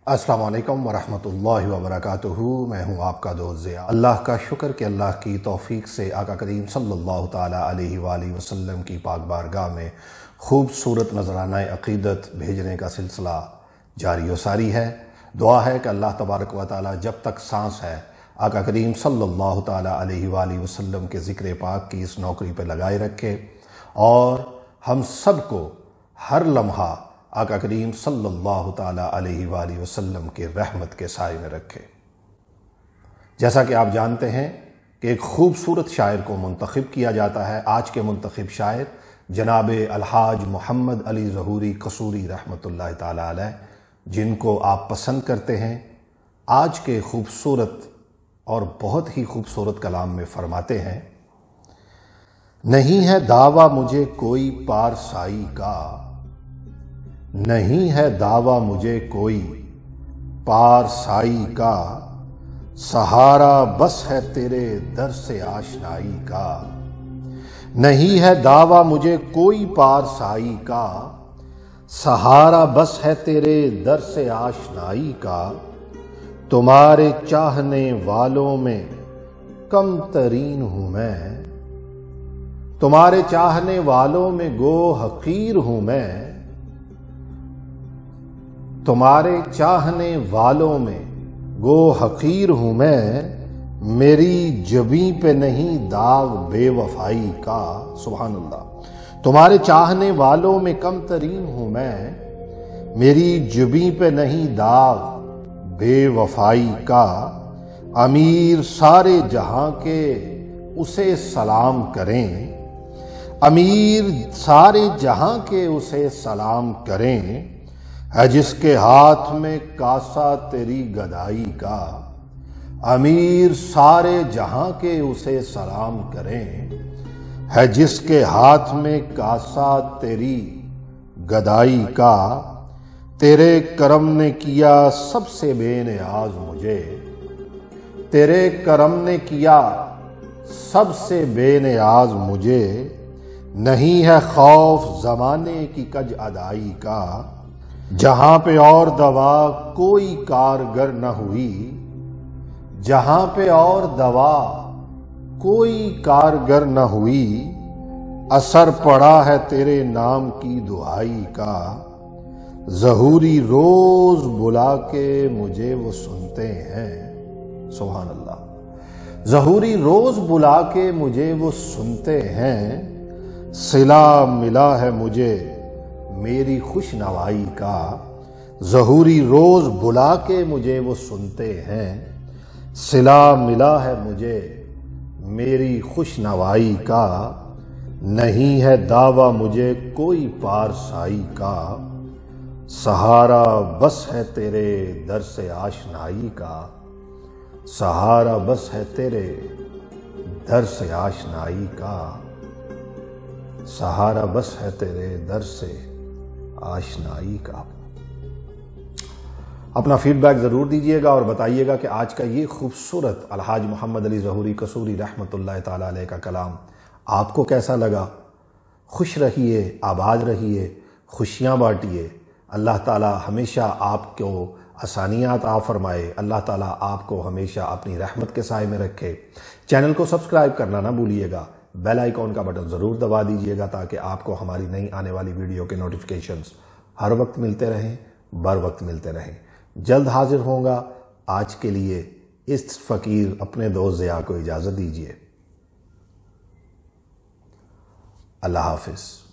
अस्सलाम वालेकुम वरहमतुल्लाहि वबरकातुहू। मैं हूँ आपका दोस्त ज़िया। अल्लाह का शुक्र कि अल्लाह की तौफ़ीक से आका करीम सल्लल्लाहु ताला अलैहि वालैहि वसल्लम की पाक बारगाह में खूबसूरत नज़राना अक़ीदत भेजने का सिलसिला जारी व सारी है। दुआ है कि अल्लाह तबारक व तआला जब तक सांस है आका करीम सल्लल्लाहु ताला अलैहि वालैहि वसल्लम के ज़िक्र पाक की इस नौकरी पर लगाए रखे और हम सब को हर लम्हा आका करीम सल्लल्लाहु ताला अलैहि वालैहि वसल्लम के रहमत के साए में रखे। जैसा कि आप जानते हैं कि एक खूबसूरत शायर को मुंतखब किया जाता है। आज के मुंतखब शायर जनाब अलहाज मोहम्मद अली ज़हूरी कसूरी रहमतुल्लाह ताला अलैह, जिनको आप पसंद करते हैं, आज के खूबसूरत और बहुत ही खूबसूरत कलाम में फरमाते हैं, नहीं है दावा मुझे कोई पारसाई का, नहीं है दावा मुझे कोई पारसाई का, सहारा बस है तेरे दर से आशनाई का। नहीं है दावा मुझे कोई पारसाई का, सहारा बस है तेरे दर से आशनाई का। तुम्हारे चाहने वालों में कम तरीन हूं मैं, तुम्हारे चाहने वालों में गो हकीर हूं मैं। तुम्हारे चाहने वालों में गो हकीर हूं मैं, मेरी जबीं पे नहीं दाग बेवफाई का। सुभान अल्लाह। तुम्हारे चाहने वालों में कम तरीन हूं मैं, मेरी जबीं पे नहीं दाग बेवफाई का। अमीर सारे जहां के उसे सलाम करें, अमीर सारे जहां के उसे सलाम करें, है जिसके हाथ में कासा तेरी गदाई का। अमीर सारे जहां के उसे सलाम करें, है जिसके हाथ में कासा तेरी गदाई का। तेरे करम ने किया सबसे बेनियाज मुझे, तेरे करम ने किया सबसे बेनियाज मुझे। नहीं है खौफ जमाने की कज अदाई का, जहां पे और दवा कोई कारगर न हुई, जहां पे और दवा कोई कारगर न हुई। असर पड़ा है तेरे नाम की दुआई का, ज़हूरी रोज बुला के मुझे वो सुनते हैं। सुभान अल्लाह। ज़हूरी रोज बुला के मुझे वो सुनते हैं, सिला मिला है मुझे मेरी खुश नवाई का। ज़हूरी रोज बुला के मुझे वो सुनते हैं, सिला मिला है मुझे मेरी खुश नवाई का। नहीं है दावा मुझे कोई पारसाई का, सहारा बस है तेरे दर से आशनाई का। सहारा बस है तेरे दर से आशनाई का, सहारा बस है तेरे दर से आशनाई का। अपना फीडबैक ज़रूर दीजिएगा और बताइएगा कि आज का ये खूबसूरत अलहाज मोहम्मद अली ज़हूरी कसूरी रहमतुल्लाह ताला अलैह का कलाम आपको कैसा लगा। खुश रहिए, आबाद रहिए, खुशियाँ बांटिए। अल्लाह ताला हमेशा आपको आसानियात आ फरमाए। अल्लाह ताला आपको हमेशा अपनी रहमत के साए में रखे। चैनल को सब्सक्राइब करना ना भूलिएगा। बेल आइकॉन का बटन ज़रूर दबा दीजिएगा ताकि आपको हमारी नई आने वाली वीडियो के नोटिफिकेशंस हर वक्त मिलते रहें, बर वक्त मिलते रहें। जल्द हाजिर होऊंगा। आज के लिए इस फ़कीर अपने दोस्त ज़िया को इजाज़त दीजिए। अल्लाह हाफ़िज़।